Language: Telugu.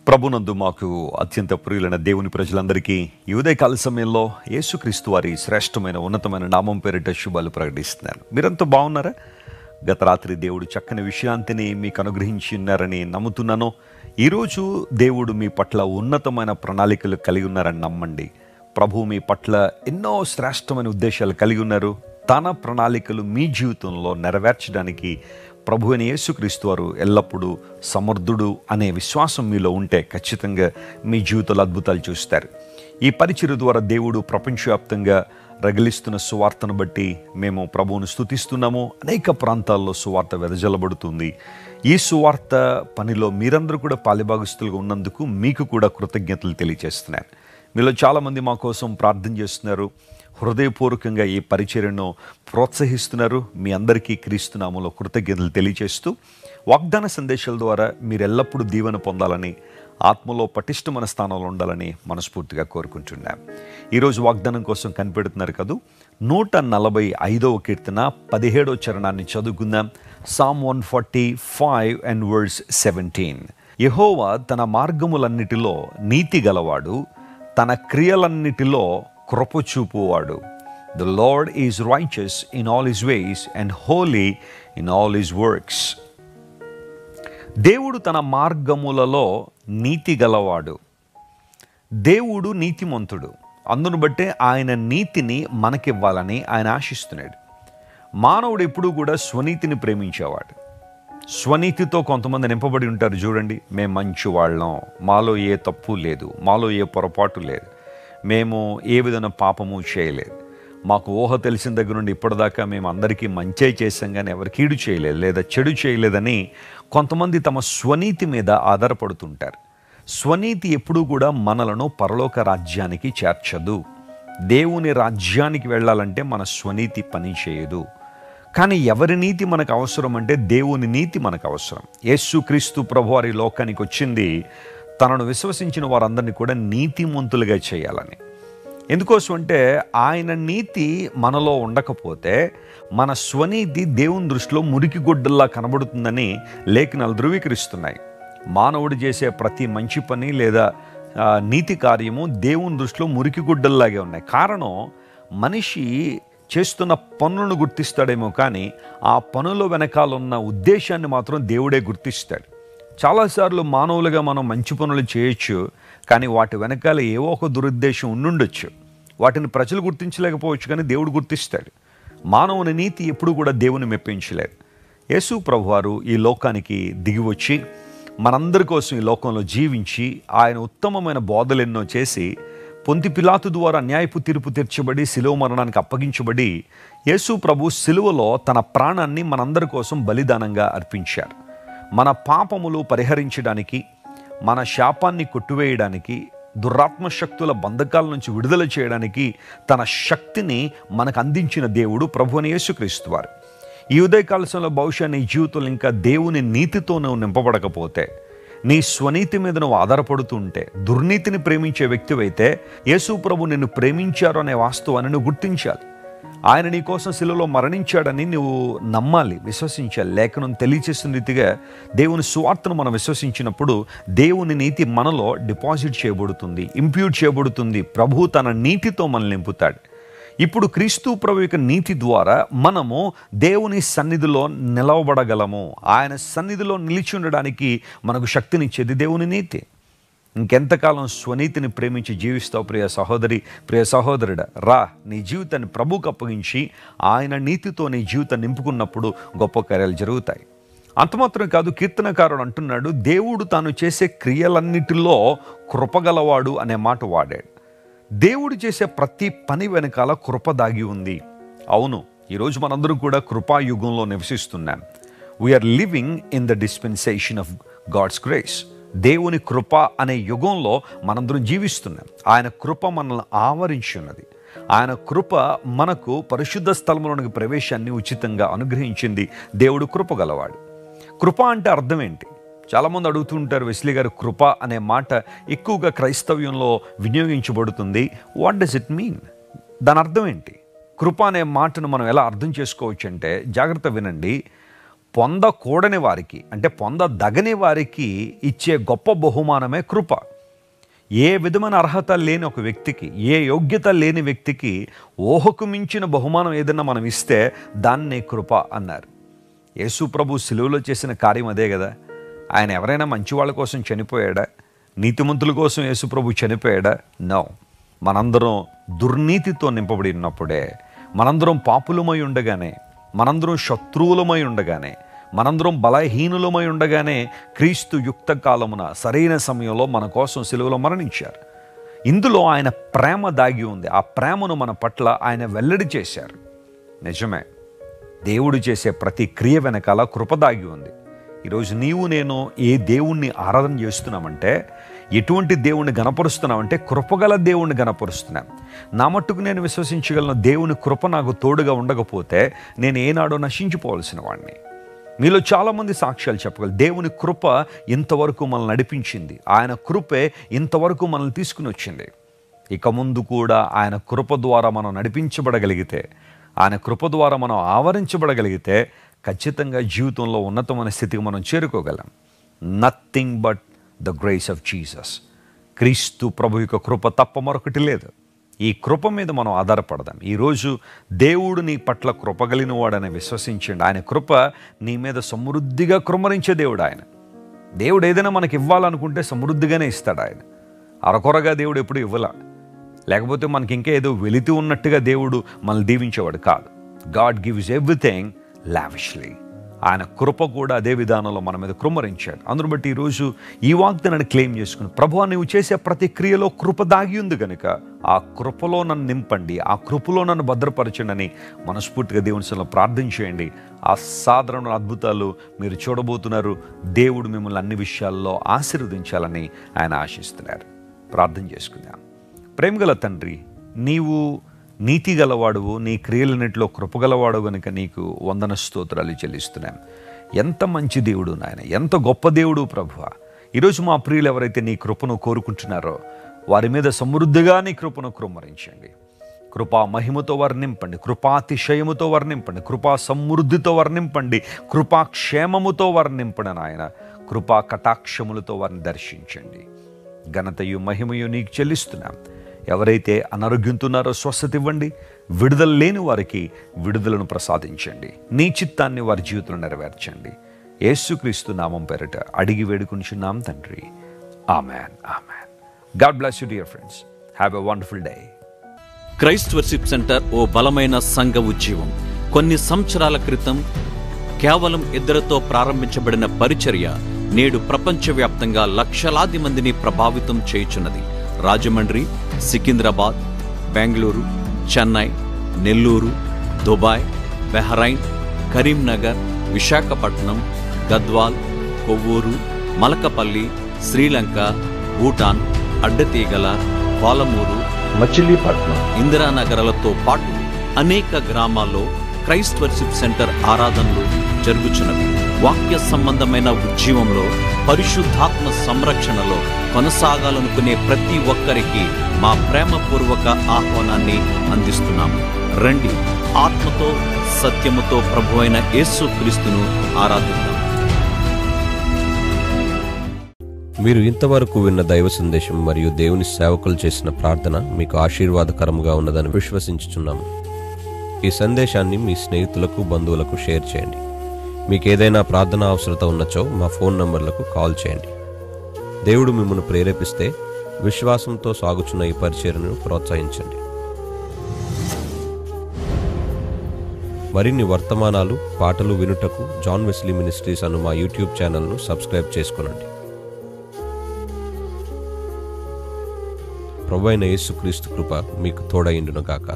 ప్రభునందు మాకు అత్యంత ప్రియులైన దేవుని ప్రజలందరికీ ఈ ఉదయకాల సమయంలో యేసుక్రీస్తు వారి శ్రేష్టమైన ఉన్నతమైన నామం పేరిట శుభాలు ప్రకటిస్తున్నాను. మీరంతా బాగున్నారా? గత రాత్రి దేవుడు చక్కని విశ్రాంతిని మీకు అనుగ్రహించి ఉన్నారని నమ్ముతున్నాను. ఈరోజు దేవుడు మీ పట్ల ఉన్నతమైన ప్రణాళికలు కలిగి ఉన్నారని నమ్మండి. ప్రభు మీ పట్ల ఎన్నో శ్రేష్టమైన ఉద్దేశాలు కలిగి ఉన్నారు. తన ప్రణాళికలు మీ జీవితంలో నెరవేర్చడానికి ప్రభు అయిన యేసుక్రీస్తు వారు ఎల్లప్పుడూ సమర్థుడు అనే విశ్వాసం మీలో ఉంటే ఖచ్చితంగా మీ జీవితంలో అద్భుతాలు చూస్తారు. ఈ పరిచర్య ద్వారా దేవుడు ప్రపంచవ్యాప్తంగా రగిలిస్తున్న సువార్తను బట్టి మేము ప్రభువును స్తుతిస్తున్నాము. అనేక ప్రాంతాల్లో సువార్త వెదజల్లబడుతుంది. ఈ సువార్త పనిలో మీరందరూ కూడా పాలిభాగస్తులుగా ఉన్నందుకు మీకు కూడా కృతజ్ఞతలు తెలియజేస్తున్నాను. మీలో చాలామంది మా కోసం ప్రార్థన చేస్తున్నారు, హృదయపూర్వకంగా ఈ పరిచర్యను ప్రోత్సహిస్తున్నారు. మీ అందరికీ క్రీస్తు నామములో కృతజ్ఞతలు తెలియజేస్తూ వాగ్దాన సందేశాల ద్వారా మీరు ఎల్లప్పుడూ దీవెన పొందాలని, ఆత్మలో పటిష్టమైన స్థానంలో ఉండాలని మనస్ఫూర్తిగా కోరుకుంటున్నాం. ఈరోజు వాగ్దానం కోసం కనిపెడుతున్నారు కదూ. 145వ కీర్తన 17వ చరణాన్ని చదువుకుందాం. Psalm 145 and verse 17. యెహోవా తన మార్గములన్నిటిలో నీతి గలవాడు, తన క్రియలన్నిటిలో కృప చూపువాడు. The Lord is righteous in all his ways and holy in all his works. దేవుడు తన మార్గములలో నీతి గలవాడు. దేవుడు నీతిమంతుడు. అందును బట్టే ఆయన నీతిని మనకివ్వాలని ఆయన ఆశిస్తున్నాడు. మానవుడు ఎప్పుడూ కూడా స్వనీతిని ప్రేమించేవాడు. స్వనీతితో కొంతమంది నింపబడి ఉంటారు. చూడండి, మేము మంచి వాళ్ళం, మాలో ఏ తప్పు లేదు, మాలో ఏ పొరపాటు లేదు, మేము ఏ విధమైన పాపము చేయలేదు, మాకు ఊహ తెలిసిన దగ్గర నుండి ఇప్పటిదాకా మేము అందరికీ మంచే చేసాం కానీ ఎవరు కీడు చేయలేదు లేదా చెడు చేయలేదని కొంతమంది తమ స్వనీతి మీద ఆధారపడుతుంటారు. స్వనీతి ఎప్పుడూ కూడా మనలను పరలోక రాజ్యానికి చేర్చదు. దేవుని రాజ్యానికి వెళ్ళాలంటే మన స్వనీతి పని చేయదు. కానీ ఎవరి నీతి మనకు అవసరం అంటే దేవుని నీతి మనకు అవసరం. యేసుక్రీస్తు ప్రభువారి లోకానికి వచ్చింది తనను విశ్వసించిన వారందరినీ కూడా నీతిమంతులుగా చేయాలని. ఎందుకోసం అంటే ఆయన నీతి మనలో ఉండకపోతే మన స్వనీతి దేవుని దృష్టిలో మురికి గుడ్డల్లా కనబడుతుందని లేఖనాలు ధృవీకరిస్తున్నాయి. మానవుడు చేసే ప్రతి మంచి పని లేదా నీతి కార్యము దేవుని దృష్టిలో మురికి గుడ్డల్లాగే ఉన్నాయి. కారణం, మనిషి చేస్తున్న పనులను గుర్తిస్తాడేమో కానీ ఆ పనుల వెనకాలన్న ఉద్దేశాన్ని మాత్రం దేవుడే గుర్తిస్తాడు. చాలాసార్లు మానవులుగా మనం మంచి పనులు చేయొచ్చు, కానీ వాటి వెనకాల ఏవో ఒక దురుద్దేశం ఉండుండొచ్చు. వాటిని ప్రజలు గుర్తించలేకపోవచ్చు, కానీ దేవుడు గుర్తిస్తాడు. మానవుని నీతి ఎప్పుడు కూడా దేవుని మెప్పించలేదు. యేసు ప్రభువారు ఈ లోకానికి దిగి వచ్చి మనందరి కోసం ఈ లోకంలో జీవించి ఆయన ఉత్తమమైన బోధలు ఎన్నో చేసి పొంతి పిలాతు ద్వారా న్యాయపు తీర్పు తీర్చబడి శిలువ మరణానికి అప్పగించబడి యేసు ప్రభు శిలువలో తన ప్రాణాన్ని మనందరి కోసం బలిదానంగా అర్పించారు. మన పాపములు పరిహరించడానికి, మన శాపాన్ని కొట్టివేయడానికి, దురాత్మ శక్తుల బంధకాల నుంచి విడుదల చేయడానికి తన శక్తిని మనకు అందించిన దేవుడు ప్రభువైన యేసుక్రీస్తు వారు. ఈ ఉదయకాలంలో బహుశా నీ జీవితంలో ఇంకా దేవుని నీతితో నువ్వు నింపబడకపోతే, నీ స్వనీతి మీద నువ్వు ఆధారపడుతూ ఉంటే, దుర్నీతిని ప్రేమించే వ్యక్తివైతే యేసు ప్రభు నిన్ను ప్రేమించారు అనే వాస్తవాన్ని నువ్వు గుర్తించాలి. ఆయన నీ కోసం శిలువలో మరణించాడని నువ్వు నమ్మాలి, విశ్వసించాలి. లేఖనం తెలియచేసిన రీతిగా దేవుని సువార్తను మనం విశ్వసించినప్పుడు దేవుని నీతి మనలో డిపాజిట్ చేయబడుతుంది, ఇంప్యూట్ చేయబడుతుంది. ప్రభు తన నీతితో మనల్ని నింపుతాడు. ఇప్పుడు క్రీస్తు ప్రభు యొక్క నీతి ద్వారా మనము దేవుని సన్నిధిలో నిలవబడగలము. ఆయన సన్నిధిలో నిలిచి ఉండడానికి మనకు శక్తినిచ్చేది దేవుని నీతి. ఇంకెంతకాలం స్వనీతిని ప్రేమించి జీవిస్తావు ప్రియ సహోదరి, ప్రియ సహోదరుడా? రా, నీ జీవితాన్ని ప్రభువుకు అప్పగించి ఆయన నీతితో నీ జీవితాన్ని నింపుకున్నప్పుడు గొప్ప కార్యాలు జరుగుతాయి. అంతమాత్రం కాదు, కీర్తనకారుడు అంటున్నాడు, దేవుడు తాను చేసే క్రియలన్నిటిలో కృపగలవాడు అనే మాట వాడాడు. దేవుడు చేసే ప్రతి పని వెనకాల కృప దాగి ఉంది. అవును, ఈరోజు మనందరం కూడా కృపాయుగంలో నివసిస్తున్నాం. We're living in the dispensation of God's grace. దేవుని కృప అనే యుగంలో మనందరం జీవిస్తున్నాం. ఆయన కృప మనల్ని ఆవరించి ఉన్నది. ఆయన కృప మనకు పరిశుద్ధ స్థలంలోనికి ప్రవేశాన్ని ఉచితంగా అనుగ్రహించింది. దేవుడు కృప గలవాడు. కృప అంటే అర్థం ఏంటి? చాలామంది అడుగుతూ ఉంటారు, వెస్లీ గారు, కృప అనే మాట ఎక్కువగా క్రైస్తవ్యంలో వినియోగించబడుతుంది. What does it mean? దాని అర్థం ఏంటి? కృప అనే మాటను మనం ఎలా అర్థం చేసుకోవచ్చు అంటే, జాగ్రత్త వినండి. పొందకూడని వారికి, అంటే పొందదగని వారికి ఇచ్చే గొప్ప బహుమానమే కృప. ఏ విధమైన అర్హత లేని ఒక వ్యక్తికి, ఏ యోగ్యత లేని వ్యక్తికి ఊహకు మించిన బహుమానం ఏదన్నా మనం ఇస్తే దాన్నే కృప అన్నారు. యేసు ప్రభు సిలువలో చేసిన కార్యం అదే కదా. ఆయన ఎవరైనా మంచి వాళ్ళ కోసం చనిపోయాడా? నీతిమంతుల కోసం యేసు ప్రభు చనిపోయాడా? నో. మనందరం దుర్నీతితో నింపబడి ఉన్నప్పుడే, మనందరం పాపులమై ఉండగానే, మనందరం శత్రువులమై ఉండగానే, మనందరం బలహీనులమై ఉండగానే క్రీస్తు యుక్త కాలమున సరైన సమయంలో మన కోసం సిలువలో మరణించారు. ఇందులో ఆయన ప్రేమ దాగి ఉంది. ఆ ప్రేమను మన పట్ల ఆయన వెల్లడి చేశారు. నిజమే, దేవుడు చేసే ప్రతి క్రియ వెనకాల కృప దాగి ఉంది. ఈరోజు నీవు నేను ఏ దేవుణ్ణి ఆరాధన చేస్తున్నామంటే, ఎటువంటి దేవుణ్ణి గణపరుస్తున్నామంటే కృపగల దేవుణ్ణి గణపరుస్తున్నాం. నా మట్టుకు నేను విశ్వసించగలను, దేవుని కృప నాకు తోడుగా ఉండకపోతే నేను ఏనాడో నశించిపోవాల్సిన వాడిని. మీలో చాలామంది సాక్ష్యాలు చెప్పగలరు. దేవుని కృప ఇంతవరకు మనల్ని నడిపించింది, ఆయన కృపే ఇంతవరకు మనల్ని తీసుకుని వచ్చింది. ఇక ముందు కూడా ఆయన కృప ద్వారా మనం నడిపించబడగలిగితే, ఆయన కృప ద్వారా మనం ఆవరించబడగలిగితే ఖచ్చితంగా జీవితంలో ఉన్నతమైన స్థితికి మనం చేరుకోగలం. Nothing but the grace of Jesus. క్రీస్తు ప్రభు యొక్క కృప తప్ప మరొకటి లేదు. ఈ కృప మీద మనం ఆధారపడదాం. ఈరోజు దేవుడు నీ పట్ల కృపగలిగిన వాడని విశ్వసించండి. ఆయన కృప నీ మీద సమృద్ధిగా కృమ్మరించే దేవుడు ఆయన. దేవుడు ఏదైనా మనకి ఇవ్వాలనుకుంటే సమృద్ధిగానే ఇస్తాడు ఆయన. అరకొరగా దేవుడు ఎప్పుడు ఇవ్వలా. లేకపోతే మనకి ఇంకా ఏదో వెలితి ఉన్నట్టుగా దేవుడు మనల్ని దీవించేవాడు కాదు. God gives everything lavishly. ఆయన కృప కూడా అదే విధానంలో మన మీద కృమ్మరించాడు. అందును బట్టి ఈరోజు ఈ వాగ్దానాన్ని క్లెయిమ్ చేసుకుని, ప్రభువా నువ్వు చేసే ప్రతి క్రియలో కృప దాగి ఉంది కనుక ఆ కృపలో నన్ను నింపండి, ఆ కృపలో నన్ను భద్రపరచండి అని మనస్ఫూర్తిగా దేవుని సన్నిధిలో ప్రార్థన చేయండి. అసాధారణ అద్భుతాలు మీరు చూడబోతున్నారు. దేవుడు మిమ్మల్ని అన్ని విషయాల్లో ఆశీర్వదించాలని ఆయన ఆశిస్తున్నారు. ప్రార్థన చేసుకుందాం. ప్రేమగల తండ్రి, నీవు నీతి గలవాడువు, నీ క్రియలన్నింటిలో కృపగలవాడు కనుక నీకు వందన స్తోత్రాలు చెల్లిస్తున్నాం. ఎంత మంచి దేవుడు నాయన, ఎంత గొప్ప దేవుడు ప్రభువా. ఈరోజు మా ప్రియులు ఎవరైతే నీ కృపను కోరుకుంటున్నారో వారి మీద సమృద్ధిగా నీ కృపను కృమ్మరించండి. కృపా మహిమతో వర్ణింపండి, కృపాతిశయముతో వర్ణింపండి, కృపా సమృద్ధితో వర్ణింపండి, కృపాక్షేమముతో వర్ణింపండి నాయన. కృపా కటాక్షములతో వారిని దర్శించండి. ఘనతయు మహిమయు నీకు చెల్లిస్తున్నాం. ఎవరైతే అనారోగ్యంతో ఉన్నారో స్వస్థత ఇవ్వండి, విడుదల లేని వారికి విడుదలను ప్రసాదించండి, నీ చిత్తాన్ని వారి జీవితంలో నెరవేర్చండి. యేసుక్రీస్తు నామం పేరిట అడిగి వేడుకుంటున్నాం తండ్రి. Amen, amen. God bless you dear friends. Have a wonderful day. Christ worship center ఓ బలమైన సంఘ ఉజ్జీవం. కొన్ని సంవత్సరాల క్రితం కేవలం 2తో ప్రారంభించబడిన పరిచర్య నేడు ప్రపంచవ్యాప్తంగా లక్షలాది మందిని ప్రభావితం చేయుచున్నది. రాజమండ్రి, సికింద్రాబాద్, బెంగళూరు, చెన్నై, నెల్లూరు, దుబాయ్, బెహ్రైన్, కరీంనగర్, విశాఖపట్నం, గద్వాల్, కొవ్వూరు, మలకపల్లి, శ్రీలంక, భూటాన్, అడ్డతీగల, పాలమూరు, మచిలీపట్నం, ఇందిరానగర్లతో పాటు అనేక గ్రామాల్లో క్రైస్ట్ వర్షిప్ సెంటర్ ఆరాధనలు జరుగుచున్నవి. వాక్య సంబంధమైన ఉజ్జీవంలో, పరిశుద్ధాత్మ సంరక్షణలో కొనసాగాలనుకునే ప్రతి ఒక్కరికి మా ప్రేమపూర్వక ఆహ్వానాన్ని అందిస్తున్నాము. రండి, ఆత్మతో సత్యముతో ప్రభువైన యేసుక్రీస్తును ఆరాధిద్దాం. మీరు ఇంతవరకు విన్న దైవ సందేశం మరియు దేవుని సేవకులు చేసిన ప్రార్థన మీకు ఆశీర్వాదకరముగా ఉన్నదని విశ్వసించుచున్నాము. ఈ సందేశాన్ని మీ స్నేహితులకు, బంధువులకు షేర్ చేయండి. మీకు ఏదైనా ప్రార్థన అవసరత ఉన్నచో మా ఫోన్ నంబర్లకు కాల్ చేయండి. దేవుడు మిమ్మల్ని ప్రేరేపిస్తే విశ్వాసంతో సాగుచున్న ఈ పరిచర్యను ప్రోత్సహించండి. మరిన్ని వర్తమానాలు, పాటలు వినుటకు జాన్ వెస్లీ మినిస్ట్రీస్ అను మా యూట్యూబ్ ఛానల్ను సబ్స్క్రైబ్ చేసుకొనండి. ప్రభువైన యేసుక్రీస్తు కృప మీకు తోడైండును గాక.